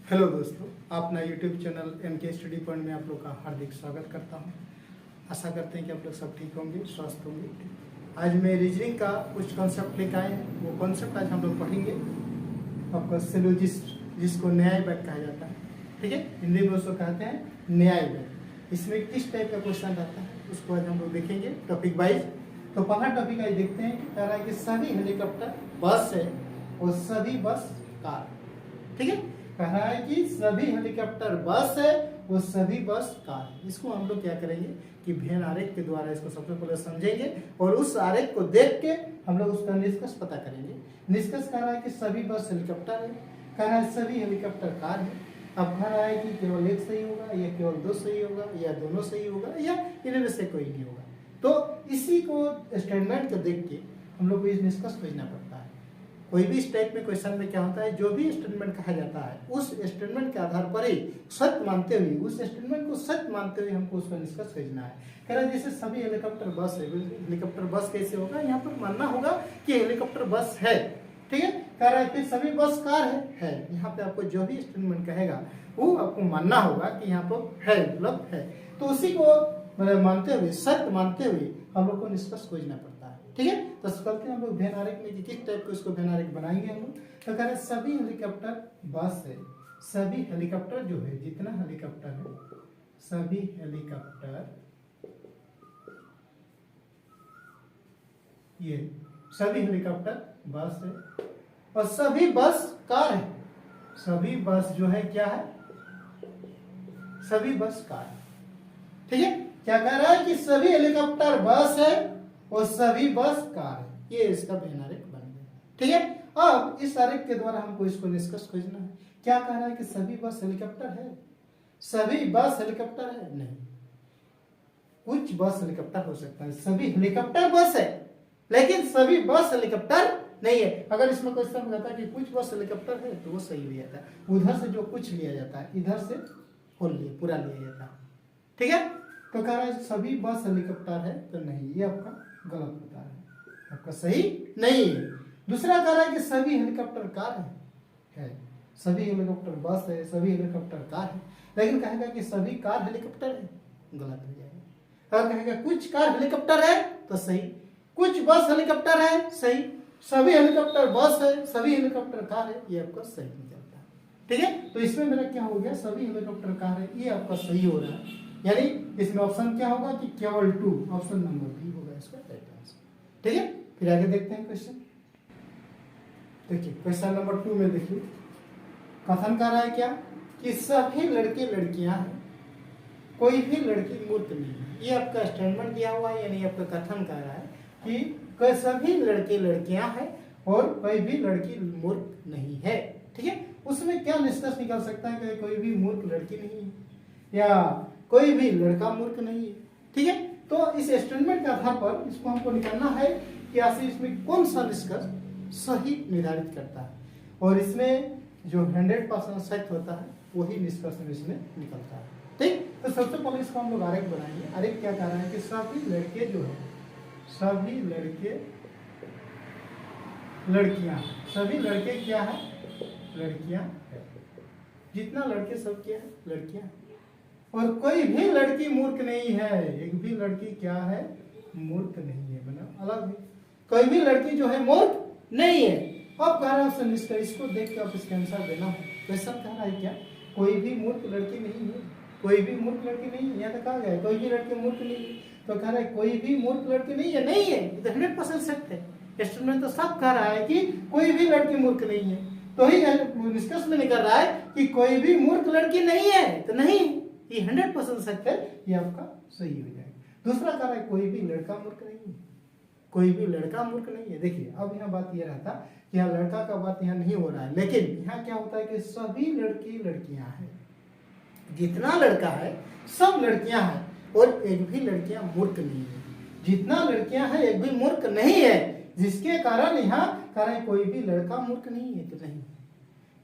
Hello दोस्तों, अपना YouTube channel MK study point में आप लोग का हार्दिक स्वागत करता हूं। आशा करते हैं कि आप लोग सब ठीक होंगे, स्वस्थ होंगे। आज मैं रीजनिंग का कुछ कॉन्सेप्ट लेकर आए हैं। वो कॉन्सेप्ट आज हम लोग पढ़ेंगे। आपका सिलोजिस्ट, जिसको न्याय वाक्य कहा जाता है, ठीक है, हिंदी में उसको कहते हैं न्याय वाक्य। इसमें किस टाइप का क्वेश्चन रहता है उसको आज हम लोग देखेंगे टॉपिक वाइज। तो पहला टॉपिक आज देखते हैं कि कह रहा है कि सभी हेलीकॉप्टर बस है और सभी बस कार, ठीक है। कह रहा है कि सभी हेलीकॉप्टर बस है वो सभी बस कार है। इसको हम लोग क्या करेंगे कि वेन आरेख के द्वारा इसको सबसे पहले समझेंगे और उस आरेख को देख के हम लोग उसका निष्कर्ष पता करेंगे। निष्कर्ष कह रहा है कि सभी बस हेलीकॉप्टर है, कह रहा है सभी हेलीकॉप्टर कार है। अब कह रहा है कि केवल एक सही होगा या केवल दो सही होगा या दोनों सही होगा या इनमें से कोई नहीं होगा। तो इसी को स्टेटमेंट को देख के हम लोग को इस निष्कर्ष भेजना पड़ता है। कोई भी इस टाइप में क्वेश्चन में क्या होता है, जो भी स्टेटमेंट कहा जाता है उस स्टेटमेंट के आधार पर ही सत्य मानते हुए, उस स्टेटमेंट को सत्य मानते हुए हमको उसका निष्कर्ष भेजना है। कह रहा है जैसे सभी हेलीकॉप्टर बस है, हेलीकॉप्टर बस कैसे होगा, यहाँ पर मानना होगा कि हेलीकॉप्टर बस है, ठीक है। कह रहा है फिर सभी बस कार है। यहाँ पे आपको जो भी स्टेटमेंट कहेगा वो आपको मानना होगा कि यहाँ पर है, मतलब है। तो उसी को मानते हुए, सत्य मानते हुए हम लोग को निष्कर्ष खोजना पड़ता है, ठीक है। तो चलते हैं हम लोग वेन आरेख में किस टाइप को इसको वेन आरेख बनाएंगे हम लोग। तो कह रहे सभी हेलीकॉप्टर बस है, सभी हेलीकॉप्टर जो है, जितना हेलीकॉप्टर है, सभी हेलीकॉप्टर, ये सभी हेलीकॉप्टर बस है और सभी बस कार है। सभी बस जो है क्या है, सभी बस कार है, ठीक है। क्या कह रहा है कि सभी हेलीकॉप्टर बस है और सभी बस कार है। ये इसका वेन आरेख बन गया, ठीक है। अब इस आरेख के द्वारा हमको इसको निष्कर्ष खोजना है। क्या कह रहा है कि सभी बस हेलीकॉप्टर है, सभी बस हेलीकॉप्टर है, नहीं, कुछ बस हेलीकॉप्टर हो सकता है। सभी हेलीकॉप्टर बस है लेकिन सभी बस हेलीकॉप्टर नहीं है। अगर इसमें क्वेश्चन रहता है कि कुछ बस हेलीकॉप्टर है तो वो सही हो जाता है। उधर से जो कुछ लिया जाता है इधर से होल लिया, पूरा लिया जाता है, ठीक है। तो कह रहा है सभी बस हेलीकॉप्टर है तो नहीं, ये आपका गलत होता है, आपका सही नहीं है। दूसरा कह रहा है कि सभी हेलीकॉप्टर कार है, सभी हेलीकॉप्टर बस है, सभी हेलीकॉप्टर कार है, लेकिन कहेगा कि सभी कार हेलीकॉप्टर है, गलत हो जाएगा। अगर कहेगा कुछ कार हेलीकॉप्टर है तो सही, कुछ बस हेलीकॉप्टर है सही, सभी हेलीकॉप्टर बस है, सभी हेलीकॉप्टर कार है, ये आपका सही निकलता है, ठीक है। तो इसमें मेरा क्या हो गया, सभी हेलीकॉप्टर कार है, ये आपका सही हो रहा है। यानी इसमें ऑप्शन क्या होगा कि केवल 2, ऑप्शन नंबर बी होगा इसका राइट आंसर, ठीक है। फिर आगे देखते हैं क्वेश्चन। देखिए क्वेश्चन नंबर 2 में देखिए कथन कर रहा है क्या कि सभी लड़के लड़कियां हैं, कोई भी लड़की मूर्ख नहीं है। ये आपका स्टेटमेंट दिया हुआ है, यानी आपका कथन कर रहा है कि सभी लड़के लड़कियां हैं और कोई भी लड़की मूर्ख नहीं है, ठीक है। उसमें क्या निष्कर्ष निकल सकता है कि कोई भी मूर्ख लड़की नहीं है या कोई भी लड़का मूर्ख नहीं है, ठीक है। तो इस स्टेटमेंट के आधार पर इसको हमको निकालना है कि आखिर इसमें कौन सा निष्कर्ष सही निर्धारित करता है और इसमें जो 100% सत्य होता है वही निष्कर्ष में इसमें निकलता है, ठीक। तो सबसे पहले इसको हम लोग आरेख बनाएंगे। आरेख क्या कह रहा है कि सभी लड़के जो है, सभी लड़के लड़कियां, सभी लड़के क्या है, लड़कियां है, जितना लड़के सब क्या है, लड़कियां, और कोई भी लड़की मूर्ख नहीं है। एक भी लड़की क्या है, मूर्ख नहीं है, बना अलग है। कोई भी लड़की जो है मूर्ख नहीं है। अब कह रहा है निष्कर्ष, इसको देख के आप इसका आंसर देना है। क्वेश्चन कह रहा है क्या, कोई भी मूर्ख लड़की नहीं है, कोई भी मूर्ख लड़की नहीं है। यहाँ तक कहा गया कोई भी लड़की मूर्ख नहीं है, तो कह रहा है कोई भी मूर्ख लड़की नहीं है, नहीं है, 100% सत्य है। स्टेटमेंट तो सब कह रहा है कि कोई भी लड़की मूर्ख नहीं है, तो ही निष्कर्ष में निकल रहा है कि कोई भी मूर्ख लड़की नहीं है, तो नहीं, ये 100% सत्य है, ये आपका सही हो जाएगा। दूसरा कह रहा है कोई भी लड़का मूर्ख नहीं है, कोई भी लड़का मूर्ख नहीं है। देखिए अब यहाँ बात ये रहता कि यहाँ लड़का का बात यहाँ नहीं हो रहा है, लेकिन यहाँ क्या होता है कि सभी लड़की लड़कियां हैं, जितना लड़का है सब लड़कियां हैं और एक भी लड़कियां मूर्ख नहीं है। जितना लड़कियां हैं एक भी मूर्ख नहीं है, जिसके कारण यहाँ कह रहे कोई भी लड़का मूर्ख नहीं है, तो नहीं।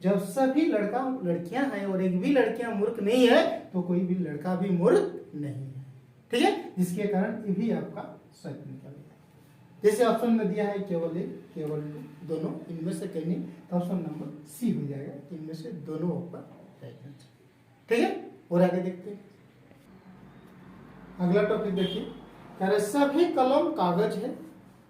जब सभी लड़का लड़कियां हैं और एक भी लड़कियां मूर्ख नहीं है तो कोई भी लड़का भी मूर्ख नहीं है, ठीक है। जिसके कारण ये भी आपका सत्य निकल गया। जैसे ऑप्शन में दिया है केवल एक, केवल दोनों, इनमें से कहीं नहीं, तो ऑप्शन नंबर सी हो जाएगा, इनमें से दोनों ऊपर राइट आंसर। ठीक है, और आगे देखते हैं। अगला टॉपिक देखिए, कह रहे सभी कलम कागज है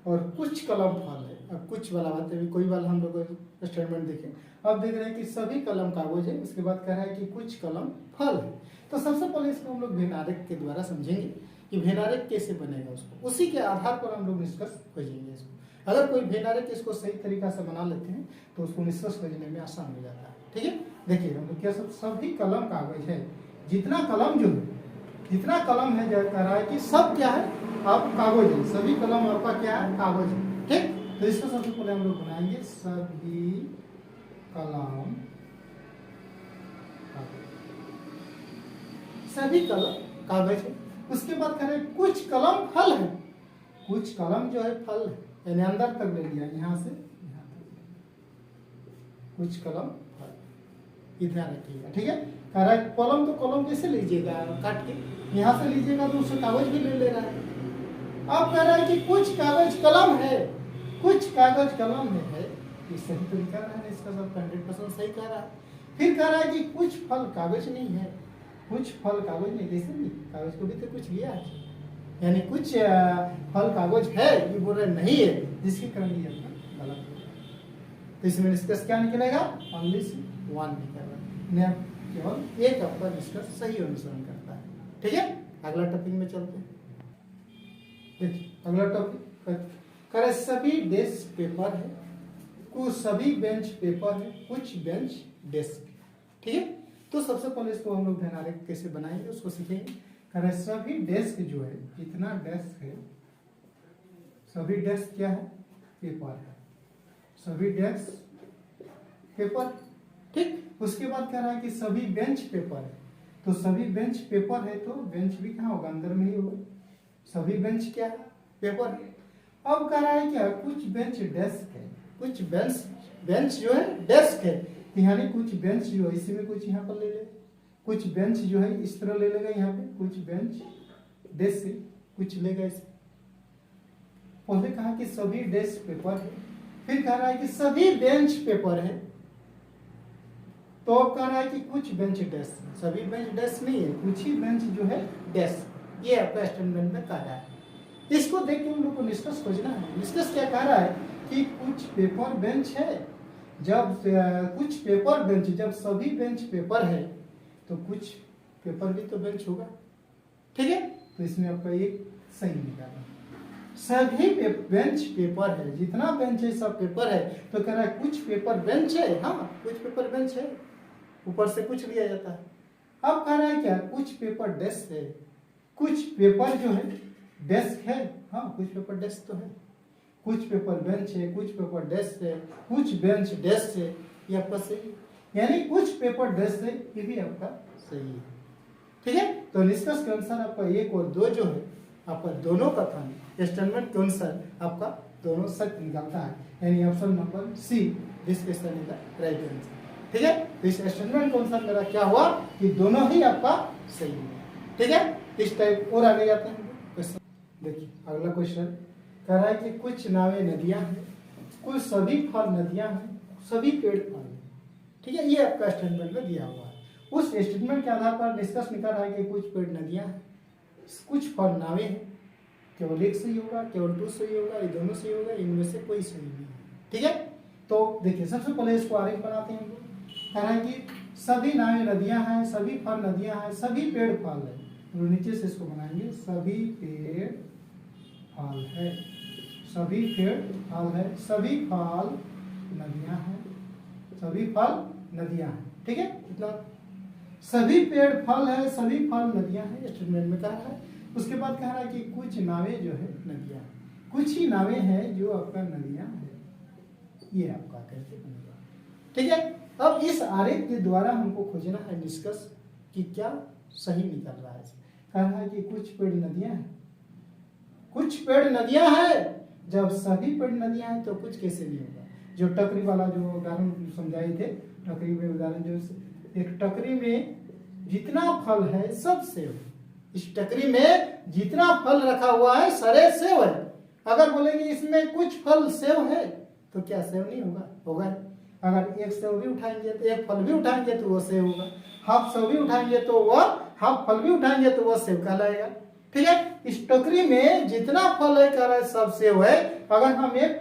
और कुछ कलम फल है। अब कुछ वाला बात है, कोई वाला हम लोग स्टेटमेंट देखें। अब देख रहे हैं कि सभी कलम कागज है, उसके बाद कह रहा है कि कुछ कलम फल है। तो सबसे पहले इसको हम लोग भेनारेख के द्वारा समझेंगे कि भेनारेख कैसे बनेगा, उसको उसी के आधार पर हम लोग निष्कर्ष खोजेंगे इसको। अगर कोई भेनारेख इसको सही तरीका से बना लेते हैं तो उसको निष्कर्ष खोजने में आसान हो जाता है। ठीक है, देखिए हम लोग क्या सभी कलम कागज है, जितना कलम जो है, जितना कलम है, जो कह रहा है कि सब क्या है, आप कागज है, सभी कलम आपका क्या है, कागज है। ठीक, तो इसको सबसे पहले हम लोग बनाएंगे सभी कलम सभी कलम कागज है। उसके बाद कह रहे हैं कुछ कलम फल है, कुछ कलम जो है फल है, यानी अंदर तक ले लिया, यहाँ से यहाँ तक, कुछ कलम फल, इधर रखिएगा। ठीक है, कह रहा है कलम तो कलम कैसे लीजिएगा, काट के यहाँ से लीजिएगा तो उससे कागज भी ले रहा है। अब कह रहा है कि कुछ कागज कलम है, कुछ कागज कलम है, ये सही तरीका है, इसका सब 100% सही कह रहा है। फिर कह रहा है कि कुछ फल कागज नहीं है, कुछ फल कागज नहीं, कैसे नहीं, कागज को भी तो कुछ लिया है, यानी कुछ फल कागज है, ये बोल रहे नहीं है, जिसके कारण ये अपना गलत हो रहा है। तो इसमें निष्कर्ष क्या निकलेगा, ओनली 1 निकलेगा, केवल एक आपका निष्कर्ष सही अनुसरण करता है। ठीक है, अगला टॉपिक में चलते हैं। देखिए अगला टॉपिक करे सभी डेस्क पेपर है, कुछ सभी बेंच पेपर है, कुछ बेंच डेस्क। ठीक है, तो सबसे पहले इसको हम लोग भेनारेख कैसे बनाएंगे उसको सीखेंगे। करे सभी डेस्क जो है, जितना डेस्क है, सभी डेस्क क्या है, पेपर है, सभी डेस्क पेपर। ठीक, उसके बाद कह रहा है कि सभी बेंच पेपर है, तो सभी बेंच पेपर है, तो बेंच भी कहाँ होगा, अंदर में ही होगा, सभी बेंच क्या है, पेपर है। अब कह रहा है क्या, कुछ बेंच डेस्क है, कुछ बेंच जो है डेस्क है, यानी कुछ बेंच जो है इसी में कुछ यहाँ पर ले ले, कुछ बेंच जो है इस तरह ले लेगा, यहाँ पे कुछ बेंच डेस्क से कुछ लेगा इसे। पहले कहा कि सभी डेस्क पेपर है, फिर कह रहा है कि सभी बेंच पेपर है, तो अब कह रहा है कि कुछ बेंच डेस्क, सभी बेंच डेस्क नहीं है, कुछ ही बेंच जो है डेस्क, ये आपका स्टेटमेंट में कह रहा है। इसको देख के हम लोग को निष्कर्ष खोजना है। निष्कर्ष क्या कह रहा है कि कुछ पेपर बेंच है, जब कुछ पेपर बेंच, जब सभी बेंच पेपर है तो कुछ पेपर भी तो बेंच होगा। ठीक है, तो इसमें आपका एक सही निकाला, सभी बेंच पेपर है, जितना बेंच है सब पेपर है, तो कह रहा है कुछ पेपर बेंच है, हाँ कुछ पेपर बेंच है, ऊपर से कुछ लिया जाता है। अब कह रहा है क्या, कुछ पेपर डेस्क है, कुछ पेपर जो है डेस्क है, हाँ कुछ पेपर डेस्क तो है, कुछ पेपर बेंच है, कुछ पेपर डेस्क है, कुछ बेंच डेस्क है, ये आपका सही, यानी कुछ पेपर डेस्क है, ये भी आपका सही है। ठीक है, तो निष्कर्ष के अनुसार आपका 1 और 2 जो है आपका दोनों कथन स्टेटमेंट के अनुसार आपका दोनों सच निकलता है, यानी option number see this question is the right answer. ठीक है, तो इस स्टेटमेंट के अनुसार मेरा क्या हुआ कि दोनों ही आपका सही है। ठीक है, इस टाइप और आगे जाते हैं क्वेश्चन। देखिए अगला क्वेश्चन कह रहा है कि कुछ नावें नदियां हैं, कुछ सभी फल नदियां हैं, सभी पेड़ फल हैं। ठीक है, ये आपका स्टेटमेंट में दिया हुआ है। उस स्टेटमेंट के आधार पर निष्कर्ष निकल रहा है कि कुछ पेड़ नदियां हैं, कुछ फल नावें हैं, केवल एक सही होगा, केवल 2 सही होगा, ये दोनों सही होगा, इनमें से कोई सही नहीं है। ठीक है, तो देखिए सबसे पहले इसको आरेख बनाते हैं। कह रहा है कि सभी नावें नदियां हैं, सभी फल नदियां हैं, सभी पेड़ फल है, तो नीचे से इसको बनाएंगे सभी पेड़ फल है, सभी पेड़ फल है, सभी फल नदियां हैं, सभी फल नदियां हैं। ठीक है, इतना सभी पेड़ फल है, सभी फल नदियां हैं, स्टेटमेंट में कह रहा है। उसके बाद कह रहा है कि कुछ नावें जो है नदियां, कुछ ही नावें हैं जो आपका नदियां है, ये आपका कैसे बनेगा। ठीक है, अब इस आरेख के द्वारा हमको खोजना है निष्कर्ष कि क्या सही निकल रहा है। कह रहा है कि कुछ पेड़ नदियां हैं, कुछ पेड़ नदियां हैं, जब सभी पेड़ नदियां हैं तो कुछ कैसे नहीं होगा। जो टकरी वाला जो उदाहरण समझाए थे, टकरी में उदाहरण जो एक टकरी में जितना फल है सब सेव, इस टकरी में जितना फल रखा हुआ है सारे सेव है। अगर बोलेंगे इसमें कुछ फल सेव है तो क्या सेव नहीं होगा, होगा। अगर एक सेव भी उठाएंगे तो एक फल भी उठाएंगे तो वो सेव होगा, हाफ सेव भी उठाएंगे तो वह हाफ फल भी उठाएंगे तो वह सेव कहलाएगा। ठीक है, इस टोकरी में जितना फल है कह रहा है सब सेव है। अगर हम एक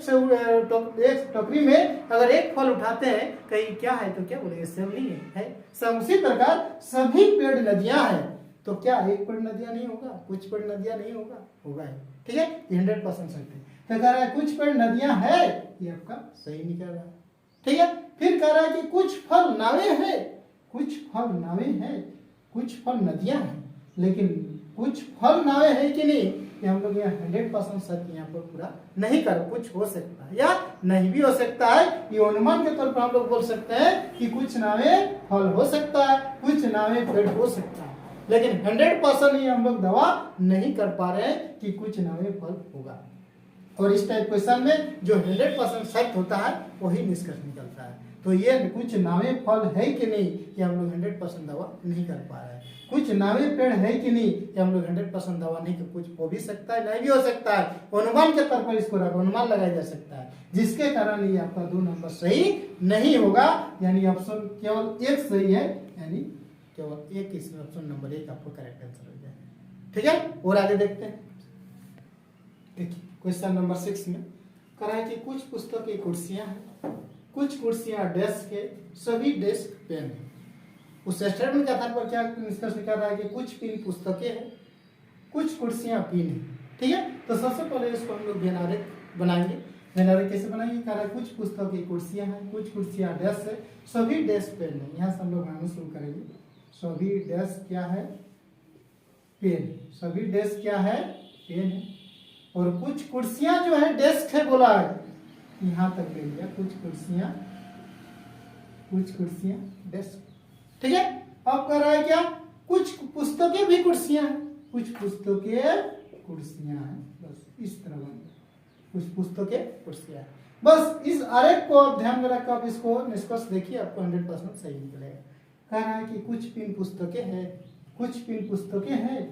टोकरी में अगर एक फल उठाते हैं कहीं क्या है तो क्या बोलेंगे सेव नहीं है। सब उसी प्रकार सभी पेड़ नदियां हैं तो क्या एक पेड़ नदियां नहीं होगा, कुछ पेड़ नदियां नहीं होगा, होगा है। ठीक है, 100% सही है। तो कह रहा है कुछ पेड़ नदियां है, ये आपका सही निकल रहा है। ठीक है, फिर कह रहा है कि कुछ फल नावे हैं, कुछ फल नावे हैं, कुछ फल नदियां हैं, लेकिन कुछ फल नावे है कि नहीं ये हम लोग यहाँ 100% सत्य यहाँ पर पूरा नहीं कर, कुछ हो सकता है या नहीं भी हो सकता है। ये अनुमान के तौर पर हम लोग बोल सकते हैं कि कुछ नावे फल हो सकता है, कुछ नावे पेड़ हो सकता है, लेकिन 100% ये हम लोग दावा नहीं कर पा रहे हैं कि कुछ नावे फल होगा। और इस टाइप क्वेश्चन में जो 100% सत्य होता है वही निष्कर्ष निकलता है। तो ये कुछ नावे फल है कि नहीं ये हम लोग 100% दावा नहीं कर पा रहे हैं। कुछ नावे पेड़ है कि नहीं ये हम लोग 100% दावा नहीं, कुछ हो भी सकता है नहीं भी हो सकता है, अनुमान के तौर पर इसको अनुमान लगाया जा सकता है, जिसके कारण ये आपका 2 नंबर सही नहीं होगा। यानी ऑप्शन केवल एक सही है, यानी केवल एक, इसमें ऑप्शन नंबर 1 आपको करेक्ट आंसर हो जाए। ठीक है, और आगे देखते हैं। देखिए क्वेश्चन नंबर 6 में कह रहा है कि कुछ पुस्तक की कुर्सियां हैं, कुछ कुर्सियां डेस्क है, सभी डेस्क पेन है। उस स्टेटमेंट के आधार पर क्या निष्कर्ष निकल रहा है कि कुछ पिन पुस्तकें हैं, कुछ कुर्सियां पिन है। ठीक है, तो सबसे पहले इसको हम लोग वेनारिक बनाएंगे। वेनारिक कैसे बनाएंगे, कह रहा है कुछ पुस्तक की कुर्सियां हैं, कुछ कुर्सियां डेस्क है, सभी डेस्क पेन है। यहाँ से हम लोग बनाना शुरू करेंगे। सभी डेस्क क्या है, पेन, सभी डेस्क क्या है, पेन है। और कुछ कुर्सियां जो है डेस्क है बोला है, यहां तक ले लिया, कुछ कुर्सियां डेस्क। ठीक है, अब कह रहा है क्या, कुछ पुस्तकें भी कुर्सियां हैं, कुछ पुस्तकें कुर्सियां हैं, बस इस तरह बन गया, कुछ पुस्तकें कुर्सियां। बस इस आरेख को आप ध्यान में रखकर आप इसको निष्कर्ष देखिए, आपको 100% सही निकलेगा। कह रहा है कि कुछ पिन पुस्तकें हैं, कुछ पिन पुस्तकें हैं,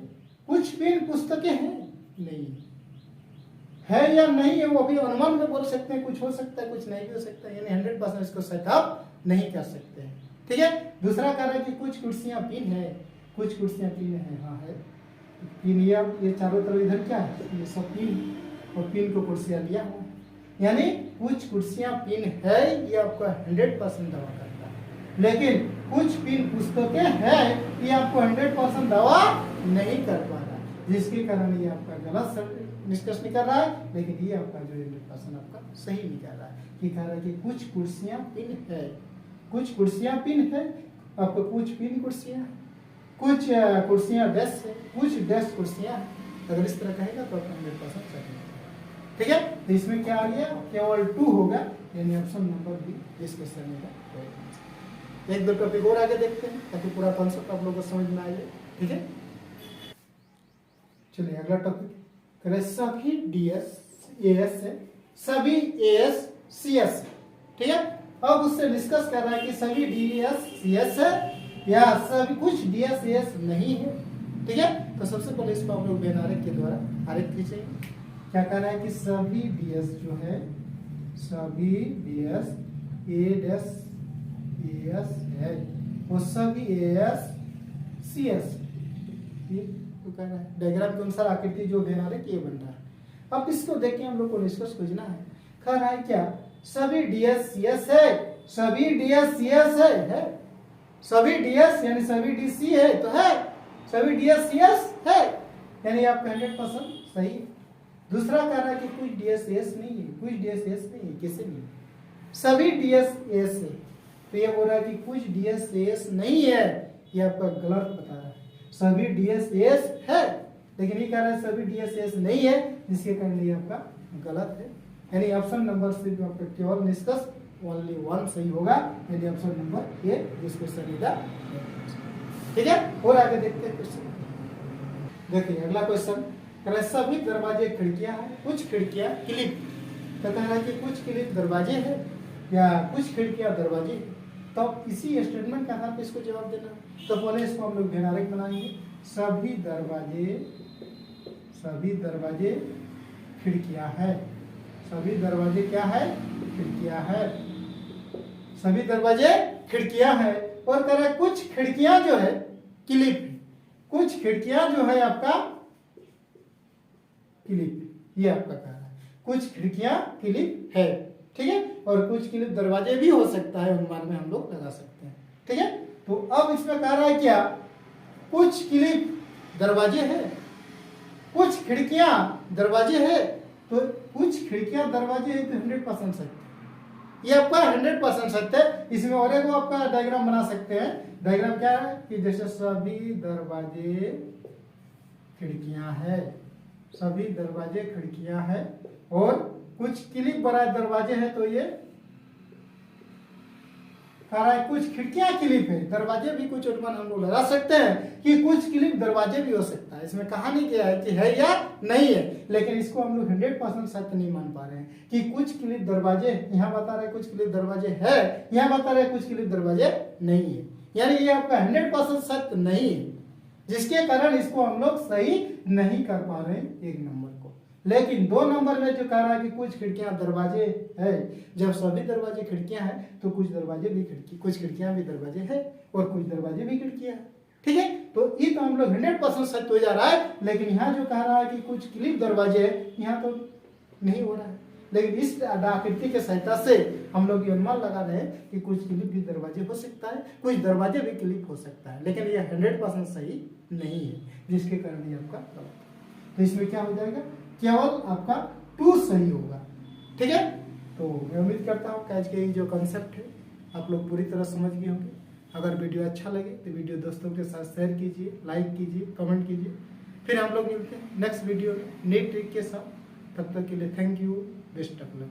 कुछ पिन पुस्तकें हैं नहीं है या नहीं है वो अभी अनुमान में बोल सकते हैं, कुछ हो सकता है कुछ नहीं भी हो सकता है, यानी 100% इसको सेटअप नहीं कर सकते हैं। ठीक है, दूसरा कह रहा है कि कुछ कुर्सियां पिन है, कुछ कुर्सियां पिन है, हाँ है पिन, ये चारों तरफ इधर क्या है, ये सब पिन, और पिन को कुर्सियां लिया हुआ, यानी कुछ कुर्सियां पिन है, ये आपका 100% दावा करता है। लेकिन कुछ पिन पुस्तकें हैं ये आपको 100% दावा नहीं कर पा रहा, जिसके कारण ये आपका गलत निष्कर्ष निकल रहा है। लेकिन ये आपका जो 100% आपका सही निकल रहा है कि कह रहा है कि कुछ कुर्सियां पिन है, कुछ कुर्सियां पिन है, आपको कुछ पिन कुर्सियां, कुछ कुर्सियां डेस्क है, कुछ डेस्क कुर्सियां। अगर इस तरह कहेगा तो आपका 100% सही है। ठीक है, तो इसमें क्या आ गया, केवल 2 होगा, यानी ऑप्शन नंबर बी इस क्वेश्चन में। एक दो टॉपिक और आगे देखते हैं ताकि पूरा कॉन्सेप्ट आप लोगों को समझ में आ जाए। ठीक है, चलिए अगला टॉपिक, सभी डीएस एएस है, सभी एएस सीएस है। ठीक है, अब उससे डिस्कस कर रहा है कि सभी डीएस सीएस है या सभी कुछ डीएस एएस नहीं है। ठीक है, तो सबसे पहले इसको हम लोग वेन आरेख के द्वारा आरेख खींचेंगे। क्या कह रहा है कि सभी डीएस जो है, सभी डीएस एएस है, वो सभी एएस सीएस कह रहा है। डायग्राम के अनुसार आकृति जो वेन आरेख ये बन रहा है। अब इसको देख के हम लोग को निष्कर्ष खोजना है। कह रहा है क्या, सभी डीएस सीएस है, सभी डीएस सीएस है, सभी डीएस यानी सभी डीसी है तो है, सभी डीएस सीएस है, यानी आपका 100% सही है। दूसरा कह रहा है कि कुछ डीएस एस नहीं है, कुछ डीएस एस नहीं है, कैसे नहीं, सभी डीएस एस है, तो ये बोल रहा है कि कुछ डीएस एस नहीं है, ये आपका गलत बता रहा है। सभी डीएसएस है, लेकिन ये कह रहा है सभी डीएसएस नहीं है, जिसके कारण ये आपका गलत है। यानी ऑप्शन नंबर सिर्फ आपका केवल निष्कर्ष ओनली 1 सही होगा, यानी ऑप्शन नंबर ए जिस क्वेश्चन का। ठीक है, और आगे देखते हैं क्वेश्चन। देखिए अगला क्वेश्चन, कह रहा है सभी दरवाजे खिड़कियां हैं, कुछ खिड़कियां क्लिप, तो कह रहा है कि कुछ क्लिप दरवाजे हैं या कुछ खिड़कियां दरवाजे हैं। तो इसी स्टेटमेंट के आधार पर इसको जवाब देना। तो पहले इसको हम लोग वेनारिक बनाएंगे। सभी दरवाजे खिड़कियां है, सभी दरवाजे क्या है, खिड़कियां है। सभी दरवाजे खिड़कियां हैं। और कह रहा है कुछ खिड़कियां जो है क्लिप है, कुछ खिड़कियां जो है आपका क्लिप, ये आपका कह रहा है कुछ खिड़कियां क्लिप है, ठीक है। और कुछ क्लिप दरवाजे भी हो सकता है, अनुमान में हम लोग लगा सकते हैं, ठीक है। तो अब इसमें कह रहा है क्या, कुछ क्लिप दरवाजे है, कुछ खिड़कियां दरवाजे है। तो कुछ खिड़कियां दरवाजे है तो 100% सत्य, ये आपका 100% सत्य है। इसमें और एक आपका डायग्राम बना सकते हैं। डायग्राम क्या है कि जैसे सभी दरवाजे खिड़कियां है, सभी दरवाजे खिड़कियां है और कुछ क्लिप बना दरवाजे है, तो ये कह रहा है कुछ खिड़कियां क्लिप है, दरवाजे भी कुछ अनुमान हम लोग लगा सकते हैं कि कुछ क्लिप दरवाजे भी हो सकता है। इसमें कहा नहीं गया है कि है या नहीं है, लेकिन इसको हम लोग 100% सत्य नहीं मान पा रहे हैं कि कुछ क्लिप दरवाजे, यहाँ बता रहे कुछ क्लिप दरवाजे है, यहाँ बता रहे कुछ क्लिप दरवाजे नहीं है, यानी ये आपका 100% सत्य नहीं है, जिसके कारण इसको हम लोग सही नहीं कर पा रहे हैं एक नंबर को। लेकिन 2 नंबर में जो कह रहा है कि कुछ खिड़कियां दरवाजे है, जब सभी दरवाजे खिड़कियां हैं तो कुछ दरवाजे भी खिड़की, कुछ खिड़कियां भी दरवाजे है और कुछ दरवाजे भी खिड़कियां हैं, ठीक है। तो ये तो हम लोग 100% सत्य हो जा रहा है। लेकिन यहाँ जो कह रहा है कि कुछ क्लिप दरवाजे है, यहाँ तो नहीं हो रहा है। लेकिन इस आकृति के सहायता से हम लोग ये अनुमान लगा रहे हैं कि कुछ क्लिप भी दरवाजे हो सकता है, कुछ दरवाजे भी क्लिप हो सकता है, लेकिन ये 100% सही नहीं है, जिसके कारण ये आपका गलत है। तो इसमें क्या हो जाएगा, केवल आपका 2 सही होगा, ठीक है। तो मैं उम्मीद करता हूँ कि आज के ये जो कंसेप्ट है आप लोग पूरी तरह समझ गए होंगे। अगर वीडियो अच्छा लगे तो वीडियो दोस्तों के साथ शेयर कीजिए, लाइक कीजिए, कमेंट कीजिए। फिर हम लोग मिलते हैं नेक्स्ट वीडियो में नई ट्रिक के साथ। तब तक के लिए thank you, best of luck.